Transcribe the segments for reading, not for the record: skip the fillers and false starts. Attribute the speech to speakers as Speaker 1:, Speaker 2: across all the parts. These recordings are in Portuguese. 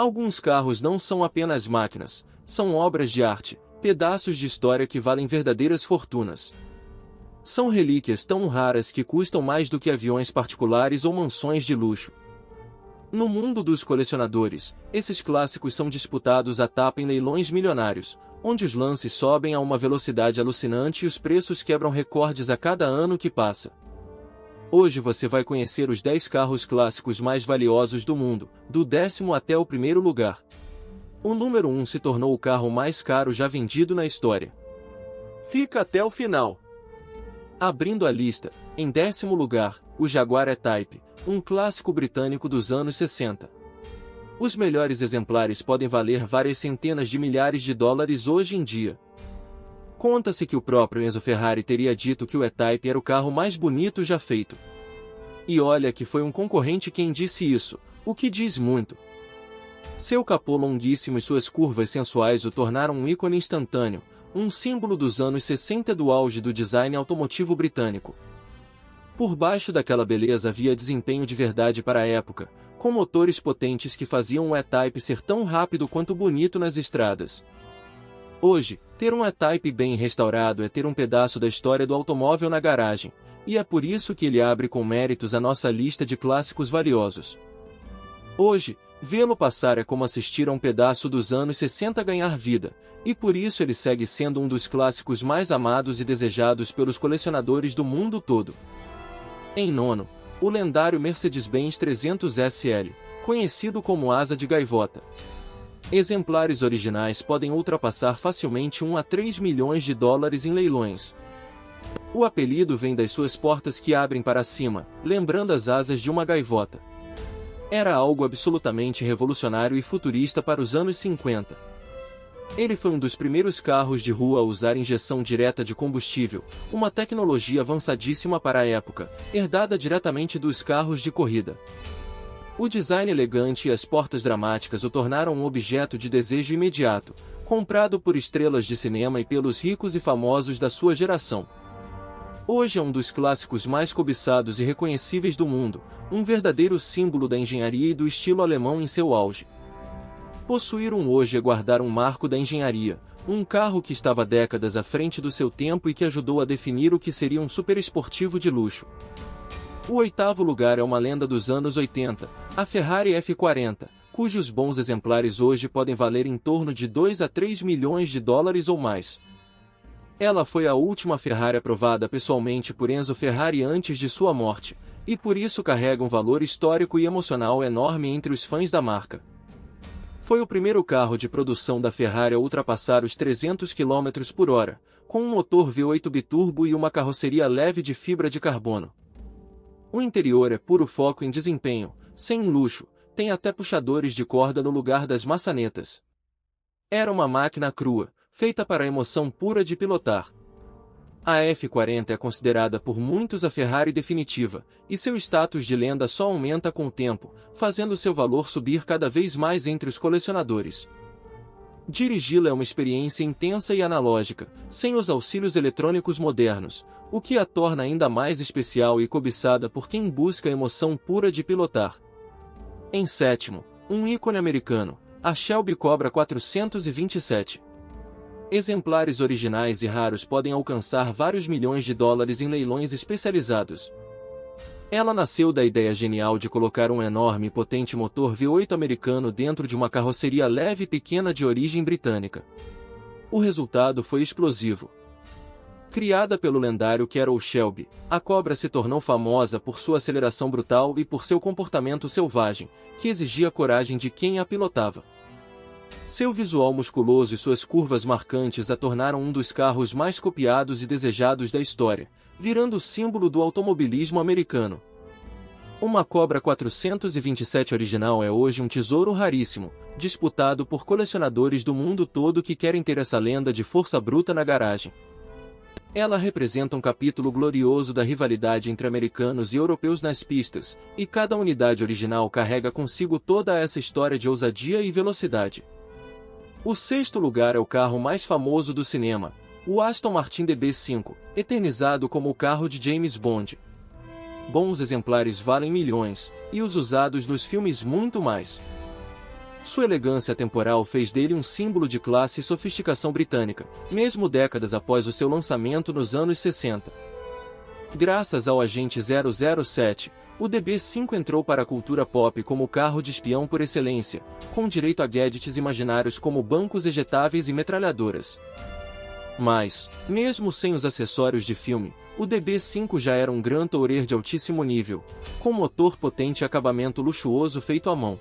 Speaker 1: Alguns carros não são apenas máquinas, são obras de arte, pedaços de história que valem verdadeiras fortunas. São relíquias tão raras que custam mais do que aviões particulares ou mansões de luxo. No mundo dos colecionadores, esses clássicos são disputados a tapa em leilões milionários, onde os lances sobem a uma velocidade alucinante e os preços quebram recordes a cada ano que passa. Hoje você vai conhecer os 10 carros clássicos mais valiosos do mundo, do 10º até o primeiro lugar. O número 1 se tornou o carro mais caro já vendido na história. Fica até o final! Abrindo a lista, em 10º lugar, o Jaguar E-Type, um clássico britânico dos anos 60. Os melhores exemplares podem valer várias centenas de milhares de dólares hoje em dia. Conta-se que o próprio Enzo Ferrari teria dito que o E-Type era o carro mais bonito já feito. E olha que foi um concorrente quem disse isso, o que diz muito. Seu capô longuíssimo e suas curvas sensuais o tornaram um ícone instantâneo, um símbolo dos anos 60 do auge do design automotivo britânico. Por baixo daquela beleza havia desempenho de verdade para a época, com motores potentes que faziam o E-Type ser tão rápido quanto bonito nas estradas. Hoje, ter um E-Type bem restaurado é ter um pedaço da história do automóvel na garagem, e é por isso que ele abre com méritos a nossa lista de clássicos valiosos. Hoje, vê-lo passar é como assistir a um pedaço dos anos 60 ganhar vida, e por isso ele segue sendo um dos clássicos mais amados e desejados pelos colecionadores do mundo todo. Em nono, o lendário Mercedes-Benz 300 SL, conhecido como asa de gaivota. Exemplares originais podem ultrapassar facilmente 1 a 3 milhões de dólares em leilões. O apelido vem das suas portas que abrem para cima, lembrando as asas de uma gaivota. Era algo absolutamente revolucionário e futurista para os anos 50. Ele foi um dos primeiros carros de rua a usar injeção direta de combustível, uma tecnologia avançadíssima para a época, herdada diretamente dos carros de corrida. O design elegante e as portas dramáticas o tornaram um objeto de desejo imediato, comprado por estrelas de cinema e pelos ricos e famosos da sua geração. Hoje é um dos clássicos mais cobiçados e reconhecíveis do mundo, um verdadeiro símbolo da engenharia e do estilo alemão em seu auge. Possuir um hoje é guardar um marco da engenharia, um carro que estava décadas à frente do seu tempo e que ajudou a definir o que seria um superesportivo de luxo. O 8º lugar é uma lenda dos anos 80, a Ferrari F40, cujos bons exemplares hoje podem valer em torno de 2 a 3 milhões de dólares ou mais. Ela foi a última Ferrari aprovada pessoalmente por Enzo Ferrari antes de sua morte, e por isso carrega um valor histórico e emocional enorme entre os fãs da marca. Foi o primeiro carro de produção da Ferrari a ultrapassar os 300 km por hora, com um motor V8 biturbo e uma carroceria leve de fibra de carbono. O interior é puro foco em desempenho, sem luxo, tem até puxadores de corda no lugar das maçanetas. Era uma máquina crua, feita para a emoção pura de pilotar. A F40 é considerada por muitos a Ferrari definitiva, e seu status de lenda só aumenta com o tempo, fazendo seu valor subir cada vez mais entre os colecionadores. Dirigi-la é uma experiência intensa e analógica, sem os auxílios eletrônicos modernos, o que a torna ainda mais especial e cobiçada por quem busca a emoção pura de pilotar. Em sétimo, um ícone americano, a Shelby Cobra 427. Exemplares originais e raros podem alcançar vários milhões de dólares em leilões especializados. Ela nasceu da ideia genial de colocar um enorme e potente motor V8 americano dentro de uma carroceria leve e pequena de origem britânica. O resultado foi explosivo. Criada pelo lendário Carroll Shelby, a Cobra se tornou famosa por sua aceleração brutal e por seu comportamento selvagem, que exigia coragem de quem a pilotava. Seu visual musculoso e suas curvas marcantes a tornaram um dos carros mais copiados e desejados da história, virando o símbolo do automobilismo americano. Uma Cobra 427 original é hoje um tesouro raríssimo, disputado por colecionadores do mundo todo que querem ter essa lenda de força bruta na garagem. Ela representa um capítulo glorioso da rivalidade entre americanos e europeus nas pistas, e cada unidade original carrega consigo toda essa história de ousadia e velocidade. O 6º lugar é o carro mais famoso do cinema, o Aston Martin DB5, eternizado como o carro de James Bond. Bons exemplares valem milhões, e os usados nos filmes muito mais. Sua elegância temporal fez dele um símbolo de classe e sofisticação britânica, mesmo décadas após o seu lançamento nos anos 60. Graças ao Agente 007, o DB5 entrou para a cultura pop como o carro de espião por excelência, com direito a gadgets imaginários como bancos ejetáveis e metralhadoras. Mas, mesmo sem os acessórios de filme, o DB5 já era um Grand Tourer de altíssimo nível, com motor potente e acabamento luxuoso feito à mão.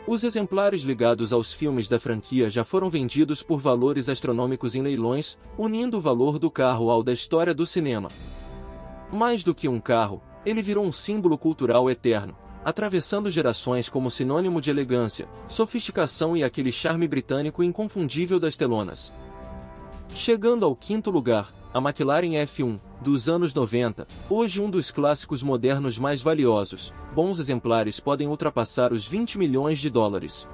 Speaker 1: Os exemplares ligados aos filmes da franquia já foram vendidos por valores astronômicos em leilões, unindo o valor do carro ao da história do cinema. Mais do que um carro, ele virou um símbolo cultural eterno, atravessando gerações como sinônimo de elegância, sofisticação e aquele charme britânico inconfundível das telonas. Chegando ao quinto lugar, a McLaren F1, dos anos 90, hoje um dos clássicos modernos mais valiosos. Bons exemplares podem ultrapassar os 20 milhões de dólares.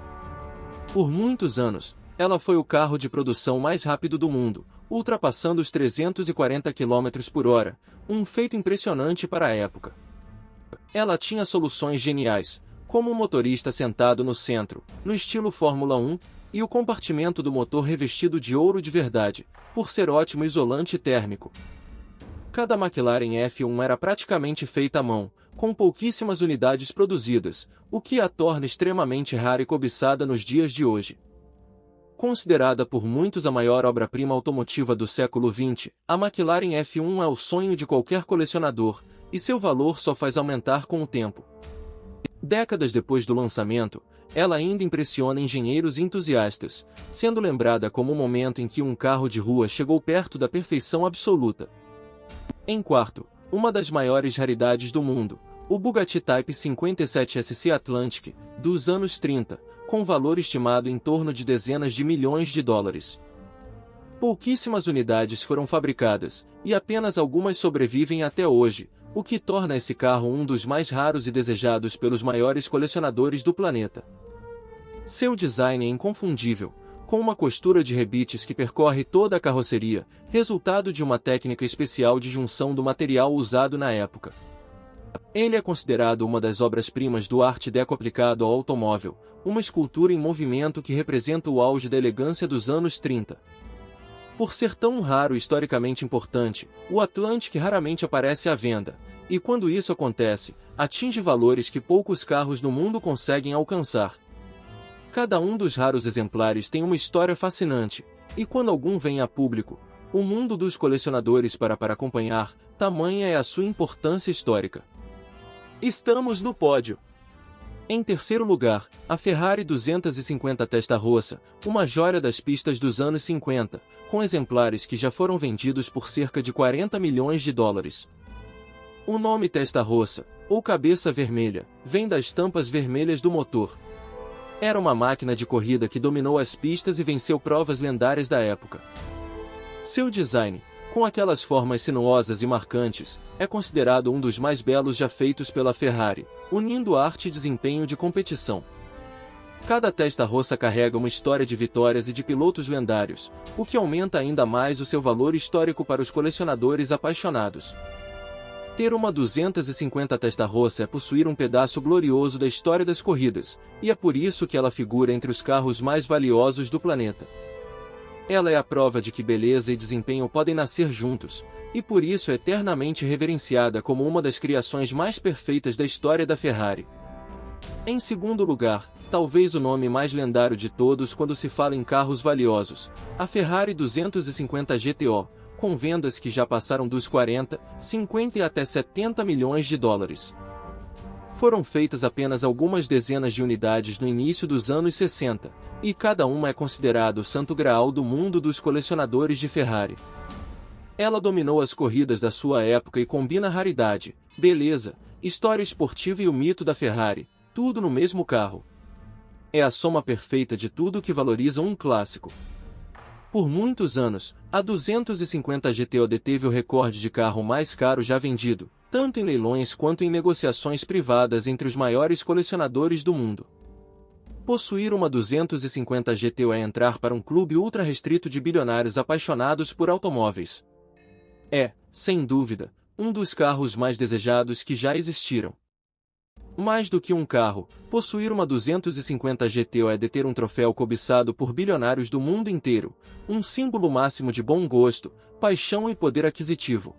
Speaker 1: Por muitos anos, ela foi o carro de produção mais rápido do mundo, ultrapassando os 340 km por hora, um feito impressionante para a época. Ela tinha soluções geniais, como um motorista sentado no centro, no estilo Fórmula 1, e o compartimento do motor revestido de ouro de verdade, por ser ótimo isolante térmico. Cada McLaren F1 era praticamente feita à mão, com pouquíssimas unidades produzidas, o que a torna extremamente rara e cobiçada nos dias de hoje. Considerada por muitos a maior obra-prima automotiva do século XX, a McLaren F1 é o sonho de qualquer colecionador, e seu valor só faz aumentar com o tempo. Décadas depois do lançamento, ela ainda impressiona engenheiros e entusiastas, sendo lembrada como o momento em que um carro de rua chegou perto da perfeição absoluta. Em quarto, uma das maiores raridades do mundo, o Bugatti Type 57 SC Atlantic, dos anos 30, com valor estimado em torno de dezenas de milhões de dólares. Pouquíssimas unidades foram fabricadas, e apenas algumas sobrevivem até hoje, o que torna esse carro um dos mais raros e desejados pelos maiores colecionadores do planeta. Seu design é inconfundível, com uma costura de rebites que percorre toda a carroceria, resultado de uma técnica especial de junção do material usado na época. Ele é considerado uma das obras-primas do Art Deco aplicado ao automóvel, uma escultura em movimento que representa o auge da elegância dos anos 30. Por ser tão raro e historicamente importante, o Atlantic raramente aparece à venda, e quando isso acontece, atinge valores que poucos carros no mundo conseguem alcançar. Cada um dos raros exemplares tem uma história fascinante, e quando algum vem a público, o mundo dos colecionadores para acompanhar, tamanha é a sua importância histórica. Estamos no pódio. Em terceiro lugar, a Ferrari 250 Testarossa, uma joia das pistas dos anos 50, com exemplares que já foram vendidos por cerca de 40 milhões de dólares. O nome Testarossa, ou cabeça vermelha, vem das tampas vermelhas do motor. Era uma máquina de corrida que dominou as pistas e venceu provas lendárias da época. Seu design, com aquelas formas sinuosas e marcantes, é considerado um dos mais belos já feitos pela Ferrari, unindo arte e desempenho de competição. Cada Testarossa carrega uma história de vitórias e de pilotos lendários, o que aumenta ainda mais o seu valor histórico para os colecionadores apaixonados. Ter uma 250 Testarossa é possuir um pedaço glorioso da história das corridas, e é por isso que ela figura entre os carros mais valiosos do planeta. Ela é a prova de que beleza e desempenho podem nascer juntos, e por isso é eternamente reverenciada como uma das criações mais perfeitas da história da Ferrari. Em segundo lugar, talvez o nome mais lendário de todos quando se fala em carros valiosos, a Ferrari 250 GTO, com vendas que já passaram dos 40, 50 e até 70 milhões de dólares. Foram feitas apenas algumas dezenas de unidades no início dos anos 60, e cada uma é considerado o santo graal do mundo dos colecionadores de Ferrari. Ela dominou as corridas da sua época e combina raridade, beleza, história esportiva e o mito da Ferrari, tudo no mesmo carro. É a soma perfeita de tudo que valoriza um clássico. Por muitos anos, a 250 GTO deteve o recorde de carro mais caro já vendido, tanto em leilões quanto em negociações privadas entre os maiores colecionadores do mundo. Possuir uma 250 GTO é entrar para um clube ultra restrito de bilionários apaixonados por automóveis. É, sem dúvida, um dos carros mais desejados que já existiram. Mais do que um carro, possuir uma 250 GTO é deter um troféu cobiçado por bilionários do mundo inteiro, um símbolo máximo de bom gosto, paixão e poder aquisitivo.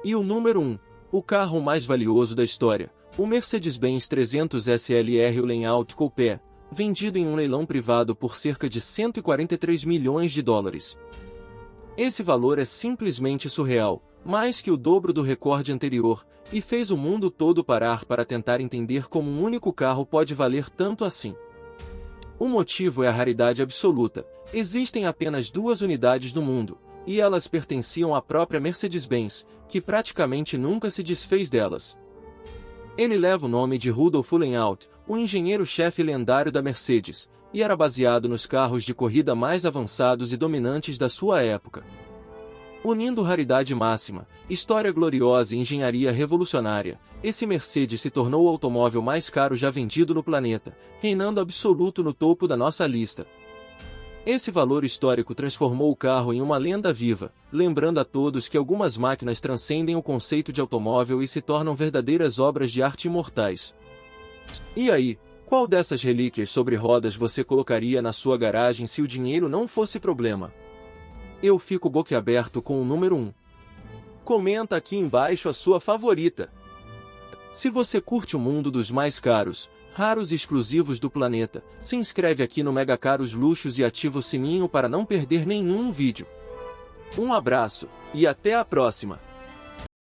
Speaker 1: E o número 1, o carro mais valioso da história, o Mercedes-Benz 300 SLR Layout Coupé, vendido em um leilão privado por cerca de 143 milhões de dólares. Esse valor é simplesmente surreal, mais que o dobro do recorde anterior, e fez o mundo todo parar para tentar entender como um único carro pode valer tanto assim. O motivo é a raridade absoluta. Existem apenas 2 unidades no mundo, e elas pertenciam à própria Mercedes-Benz, que praticamente nunca se desfez delas. Ele leva o nome de Rudolf Layout, o engenheiro-chefe lendário da Mercedes, e era baseado nos carros de corrida mais avançados e dominantes da sua época. Unindo raridade máxima, história gloriosa e engenharia revolucionária, esse Mercedes se tornou o automóvel mais caro já vendido no planeta, reinando absoluto no topo da nossa lista. Esse valor histórico transformou o carro em uma lenda viva, lembrando a todos que algumas máquinas transcendem o conceito de automóvel e se tornam verdadeiras obras de arte imortais. E aí, qual dessas relíquias sobre rodas você colocaria na sua garagem se o dinheiro não fosse problema? Eu fico boquiaberto com o número 1. Comenta aqui embaixo a sua favorita. Se você curte o mundo dos mais caros, raros e exclusivos do planeta, se inscreve aqui no Mega Caros Luxos e ativa o sininho para não perder nenhum vídeo. Um abraço, e até a próxima!